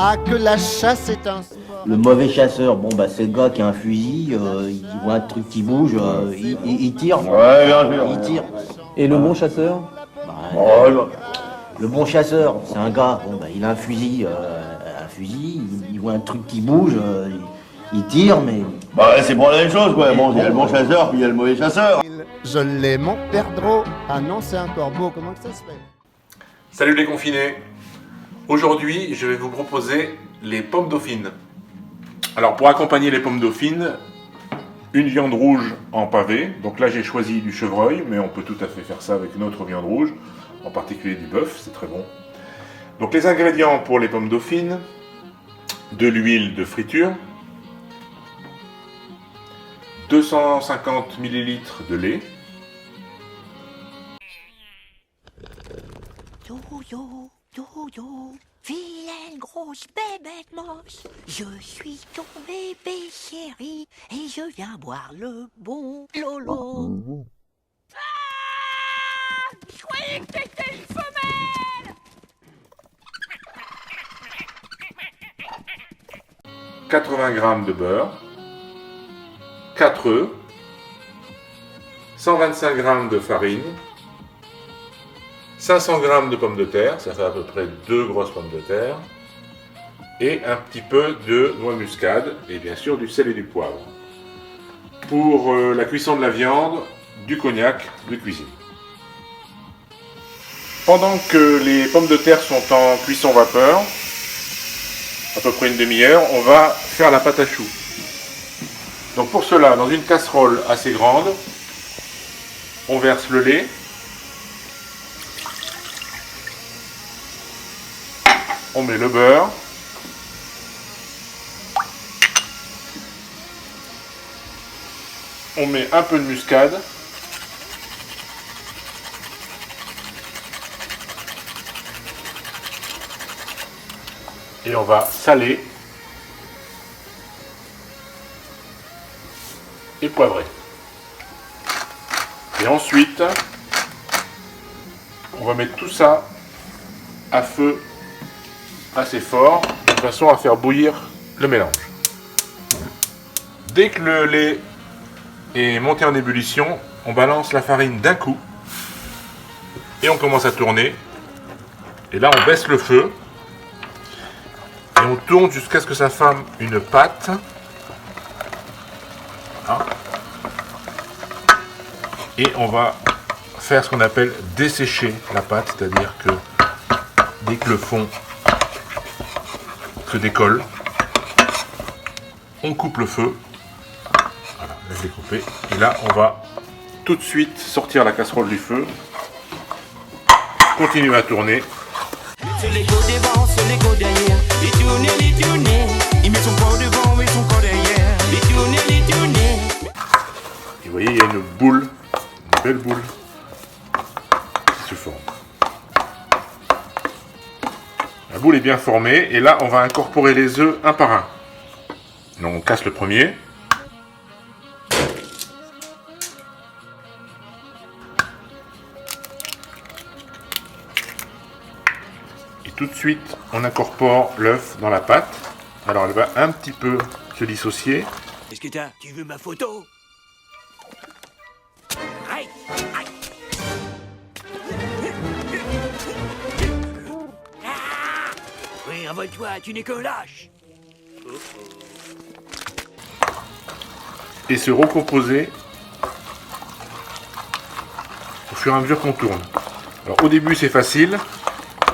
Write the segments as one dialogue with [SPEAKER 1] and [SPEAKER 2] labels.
[SPEAKER 1] Ah, que la chasse est un sport.
[SPEAKER 2] Le mauvais chasseur, bon bah c'est le gars qui a un fusil, il voit un truc qui bouge, il tire.
[SPEAKER 3] Ouais, bien sûr.
[SPEAKER 2] Il tire.
[SPEAKER 4] Et le bon chasseur?
[SPEAKER 2] Bah,
[SPEAKER 3] Oh,
[SPEAKER 2] le bon chasseur, c'est un gars, bon bah il a un fusil, il voit un truc qui bouge, il tire, mais
[SPEAKER 3] bah c'est pour la même chose quoi. Bon, il y a le bon chasseur, puis il y a le mauvais chasseur.
[SPEAKER 1] Je l'ai, mon perdreau. Ah non, c'est un corbeau, comment que ça se fait?
[SPEAKER 5] Salut les confinés. Aujourd'hui, je vais vous proposer les pommes dauphines. Alors pour accompagner les pommes dauphines, une viande rouge en pavé. Donc là j'ai choisi du chevreuil, mais on peut tout à fait faire ça avec une autre viande rouge, en particulier du bœuf, c'est très bon. Donc les ingrédients pour les pommes dauphines: de l'huile de friture, 250 ml de lait,
[SPEAKER 6] Yo, vilaine grosse bébête moche, je suis ton bébé chéri et je viens boire le bon Lolo. Ah, je croyais que t'étais une femelle.
[SPEAKER 5] 80 g de beurre, 4 œufs, 125 g de farine, 500 g de pommes de terre, ça fait à peu près 2 grosses pommes de terre, et un petit peu de noix de muscade, et bien sûr du sel et du poivre. Pour la cuisson de la viande, du cognac de cuisine. Pendant que les pommes de terre sont en cuisson vapeur, à peu près une demi-heure, on va faire la pâte à choux. Donc pour cela, dans une casserole assez grande, on verse le lait, on met le beurre, on met un peu de muscade, et on va saler et poivrer. Et ensuite, on va mettre tout ça à feu assez fort, de façon à faire bouillir le mélange. Dès que le lait est monté en ébullition, on balance la farine d'un coup et on commence à tourner. Et là, on baisse le feu et on tourne jusqu'à ce que ça forme une pâte. Et on va faire ce qu'on appelle dessécher la pâte, c'est-à-dire que dès que le fond se décolle, on coupe le feu. Voilà, je l'ai coupé. Et là, on va tout de suite sortir la casserole du feu, continuer à tourner.
[SPEAKER 7] C'est l'écho devant, c'est l'écho derrière. Les tourner. Il met son corps devant, met son corps derrière. Les tourner.
[SPEAKER 5] Et vous voyez, il y a une boule, une belle boule qui se forme. La boule est bien formée et là, on va incorporer les œufs un par un. Donc, on casse le premier. Et tout de suite, on incorpore l'œuf dans la pâte. Alors, elle va un petit peu se dissocier.
[SPEAKER 7] Qu'est-ce que t'as? Tu veux ma photo? Aïe, aïe. Ah, oui, envole-toi, tu n'es qu'un lâche.
[SPEAKER 5] Et se recomposer au fur et à mesure qu'on tourne. Alors au début c'est facile,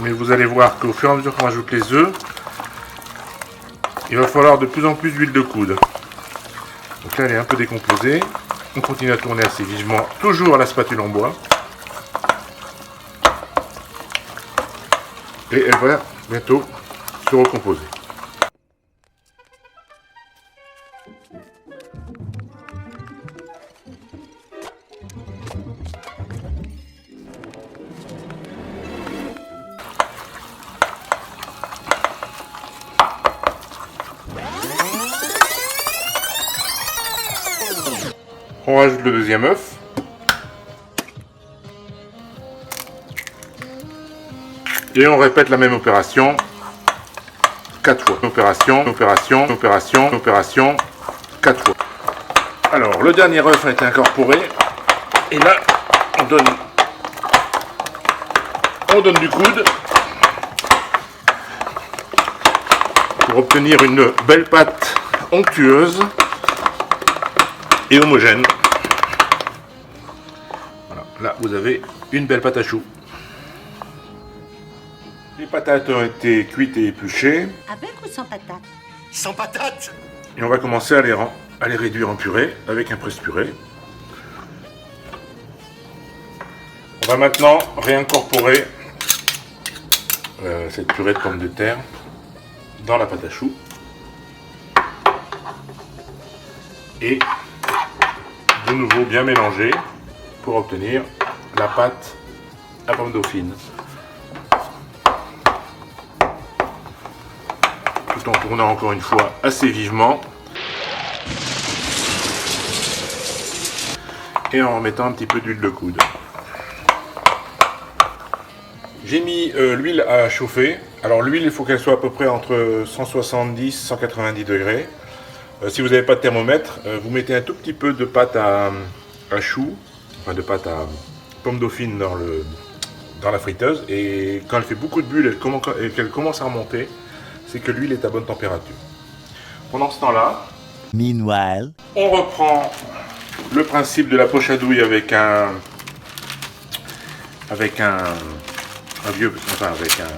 [SPEAKER 5] mais vous allez voir qu'au fur et à mesure qu'on ajoute les œufs, il va falloir de plus en plus d'huile de coude. Donc là elle est un peu décomposée. On continue à tourner assez vivement, toujours à la spatule en bois. Et elle va bientôt se recomposer. On rajoute le deuxième œuf. Et on répète la même opération 4 fois. Opération, 4 fois. Alors, le dernier œuf a été incorporé. Et là, on donne du coude pour obtenir une belle pâte onctueuse et homogène. Voilà, là vous avez une belle pâte à choux. Les patates ont été cuites et épluchées.
[SPEAKER 4] Avec ou sans patate?
[SPEAKER 3] Sans patate.
[SPEAKER 5] Et on va commencer à les réduire en purée avec un presse-purée. On va maintenant réincorporer cette purée de pommes de terre dans la pâte à choux. Et de nouveau bien mélanger pour obtenir la pâte à pommes dauphines. Tout en tournant encore une fois assez vivement. Et en remettant un petit peu d'huile de coude. J'ai mis l'huile à chauffer. Alors l'huile, il faut qu'elle soit à peu près entre 170 et 190 degrés. Si vous n'avez pas de thermomètre, vous mettez un tout petit peu de pâte à choux, enfin de pâte à pommes dauphines dans la friteuse. Et quand elle fait beaucoup de bulles et qu'elle commence à remonter, c'est que l'huile est à bonne température. Pendant ce temps-là,
[SPEAKER 8] Meanwhile,
[SPEAKER 5] on reprend le principe de la poche à douille avec un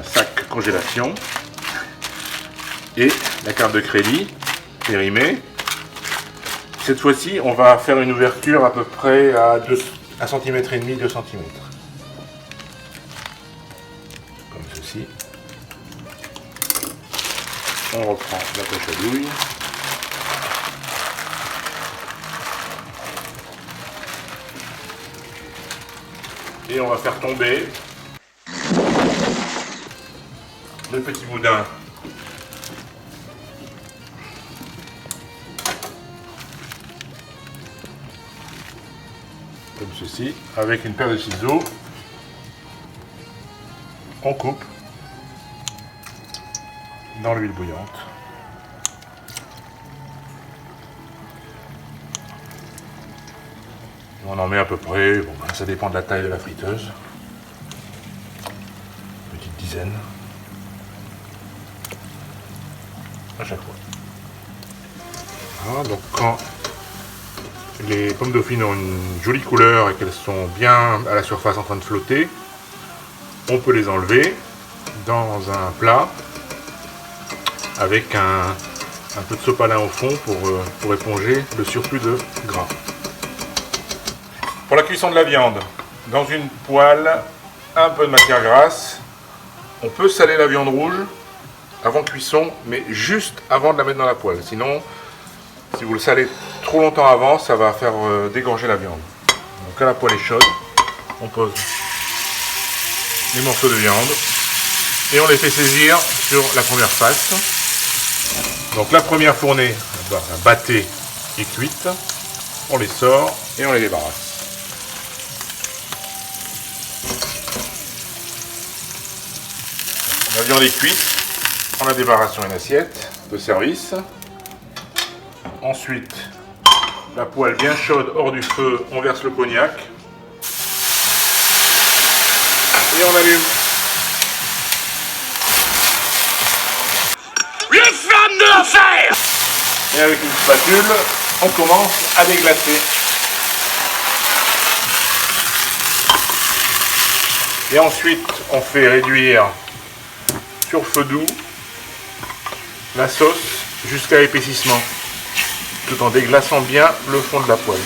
[SPEAKER 5] sac congélation et la carte de crédit périmée. Cette fois-ci, on va faire une ouverture à peu près à 1,5 cm, 2 cm. Comme ceci. On reprend la poche à douille. Et on va faire tomber le petit boudin comme ceci, avec une paire de ciseaux. On coupe dans l'huile bouillante. On en met à peu près, bon, ça dépend de la taille de la friteuse, une petite dizaine à chaque fois. Voilà, donc quand les pommes dauphines ont une jolie couleur et qu'elles sont bien à la surface en train de flotter, on peut les enlever dans un plat avec un peu de sopalin au fond pour éponger le surplus de gras. Pour la cuisson de la viande, dans une poêle, un peu de matière grasse. On peut saler la viande rouge avant cuisson, mais juste avant de la mettre dans la poêle. Sinon, si vous le salez trop longtemps avant, ça va faire dégorger la viande. Donc quand la poêle est chaude, on pose les morceaux de viande et on les fait saisir sur la première face. Donc la première fournée, la battée est cuite. On les sort et on les débarrasse. La viande est cuite, on la débarrasse sur une assiette de service. Ensuite, la poêle bien chaude hors du feu, on verse le cognac. Et on allume.
[SPEAKER 7] Les flammes de l'enfer!
[SPEAKER 5] Et avec une spatule, on commence à déglacer. Et ensuite, on fait réduire sur feu doux la sauce jusqu'à épaississement, tout en déglaçant bien le fond de la poêle.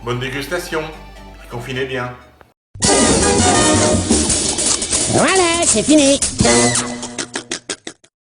[SPEAKER 5] Bonne dégustation. Confinez bien.
[SPEAKER 4] Voilà, c'est fini.